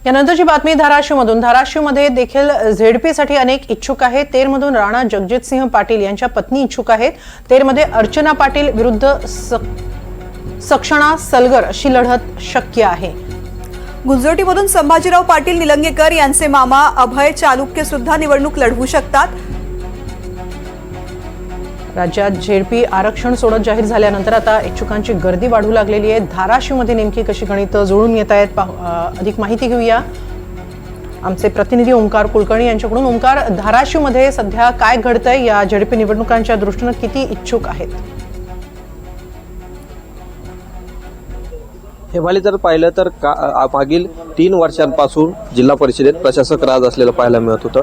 यानंतरची बातमी धाराशिवमधून। धाराशिवमध्ये देखील झेडपीसाठी अनेक इच्छुक आहेत। तेरमधून राणा जगजितसिंह पाटील यांच्या पत्नी इच्छुक आहेत। तेरमध्ये अर्चना पाटील विरुद्ध सक्षणा सलगर अशी लढत शक्य आहे। गुजरोटीमधून संभाजीराव पाटील निलंगेकर यांचे मामा अभय चालुक्य सुद्धा निवडणूक लढवू शकतात। राज्यात झेडपी आरक्षण सोडत जाहीर झाल्यानंतर आता इच्छुकांची गर्दी वाढू लागलेली आहे। धाराशिवमध्ये नेमकी कशी गणित जुळून येत आहेत अधिक माहिती घेऊया आमचे प्रतिनिधी ओंकार कुलकर्णी यांच्याकडून। ओंकार, धाराशिवमध्ये सध्या काय घडतंय? या झेडपी निवडणुकांच्या दृष्टीने किती इच्छुक आहेत? हेमाली जर पाहिलं तर मागील 3 वर्षांपासून जिल्हा परिषदेत प्रशासक राज असलेलं पाहायला मिळत होतं।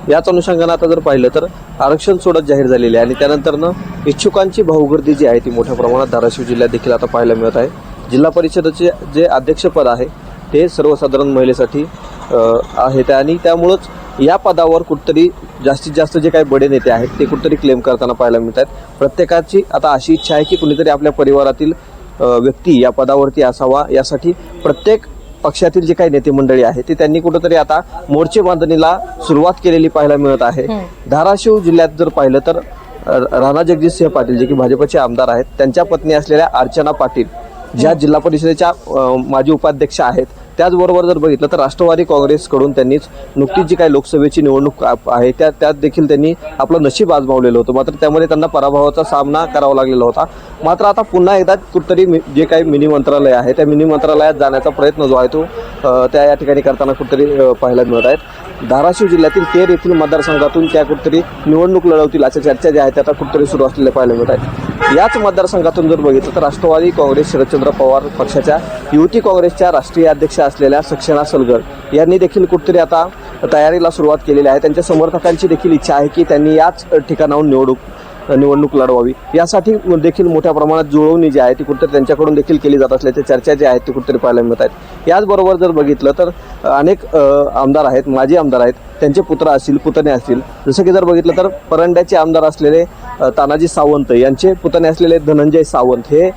याच अनुषंगाने आता जर पाहिलं तर आरक्षण सोडत जाहीर झालेले आहे आणि त्यानंतरनं इच्छुकांची भाऊगर्दी जी आहे ती मोठ्या प्रमाणात धाराशिव जिल्ह्यात देखील आता पाहायला मिळत आहे। जिल्हा परिषदेचे जे अध्यक्षपद आहे ते सर्वसाधारण महिलेसाठी आहे आणि त्यामुळेच या पदावर कुठतरी जास्तीत जास्त जे काही बडे नेते आहेत ते कुठतरी क्लेम करताना पाहायला मिळत आहेत। प्रत्येकाची आता अशी इच्छा आहे की कुणीतरी आपल्या परिवारातील व्यक्ती या पदावरती असावा, यासाठी प्रत्येक पक्षातील जे काही नेते मंडळी आहेत ते त्यांनी कुठेतरी आता मोर्चे बांधणीला सुरुवात केलेली पाहायला मिळत आहे। धाराशिव जिल्ह्यात जर पाहिलं तर राणा जगजितसिंह पाटील जे की भाजपचे आमदार आहेत त्यांच्या पत्नी असलेल्या अर्चना पाटील ज्या जिल्हा परिषदेच्या माजी उपाध्यक्ष आहेत, त्याचबरोबर जर बघितलं तर राष्ट्रवादी काँग्रेसकडून त्यांनीच नुकतीच जी काही लोकसभेची निवडणूक आहे त्यात देखील त्यांनी आपलं नशीब आजमावलेलं होतं, मात्र त्यामुळे त्यांना पराभवाचा सामना करावा लागलेला होता। मात्र आता पुन्हा एकदा कुठतरी जे काही मिनी मंत्रालय आहे त्या मिनी मंत्रालयात जाण्याचा प्रयत्न जो आहे तो त्या या ठिकाणी करताना कुठतरी पाहायला मिळत आहेत। धाराशिव जिल्ह्यातील तेर येथील मतदारसंघातून त्या कुठतरी निवडणूक लढवतील अशा चर्चा ज्या आहेत त्या आता कुठतरी सुरू असलेल्या पाहायला मिळत आहेत। याच मतदारसंघातून जर बघितलं तर राष्ट्रवादी काँग्रेस शरदचंद्र पवार पक्षाच्या युवती काँग्रेसच्या राष्ट्रीय अध्यक्ष असलेल्या सक्षणा सलगर यांनी देखील कुठतरी आता तयारीला सुरुवात केलेली आहे। त्यांच्या समर्थकांची देखील इच्छा आहे की त्यांनी याच ठिकाणाहून निवडणूक लढवावी, यासाठी देखील मोठ्या प्रमाणात जुळवणी जी आहे ती कुठतरी त्यांच्याकडून देखील केली जात असल्याच्या चर्चा ज्या आहेत ती कुठतरी पाहायला मिळत आहेत। याचबरोबर जर बघितलं तर अनेक आमदार आहेत, माजी आमदार आहेत, त्यांचे पुत्र असतील, पुतणे असतील। जसं की जर बघितलं तर परंड्याचे आमदार असलेले तानाजी सावंत यांचे पुतणे असलेले धनंजय सावंत हे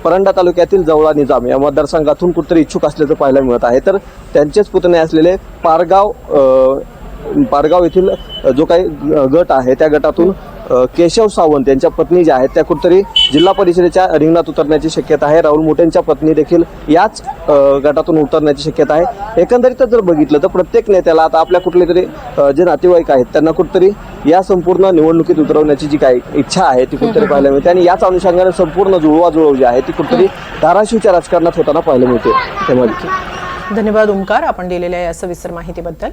परंडा तालुक्यातील जवळा निजाम या मतदारसंघातून कुठतरी इच्छुक असल्याचं पाहायला मिळत आहे। तर त्यांचेच पुतणे असलेले पारगाव येथील जो काही गट आहे त्या गटातून केशव सावंत यांच्या पत्नी ज्या आहेत त्या कुठतरी जिल्हा परिषदेच्या रिंगणात उतरण्याची शक्यता आहे। राहुल मोटेंच्या पत्नी देखील याच गटातून उतरण्याची शक्यता आहे। एकंदरीत जर बघितलं तर प्रत्येक नेत्याला आता आपल्या कुठले तरी जे नातेवाईक आहेत त्यांना कुठतरी या संपूर्ण निवडणुकीत उतरवण्याची जी काही इच्छा आहे ती कुठतरी पाहायला मिळते आणि याच अनुषंगाने संपूर्ण जुळवाजुळव जी आहे ती कुठतरी धाराशिवच्या राजकारणात होताना पाहायला मिळते। धन्यवाद ओंकार, आपण दिलेल्या या सविस्तर माहितीबद्दल।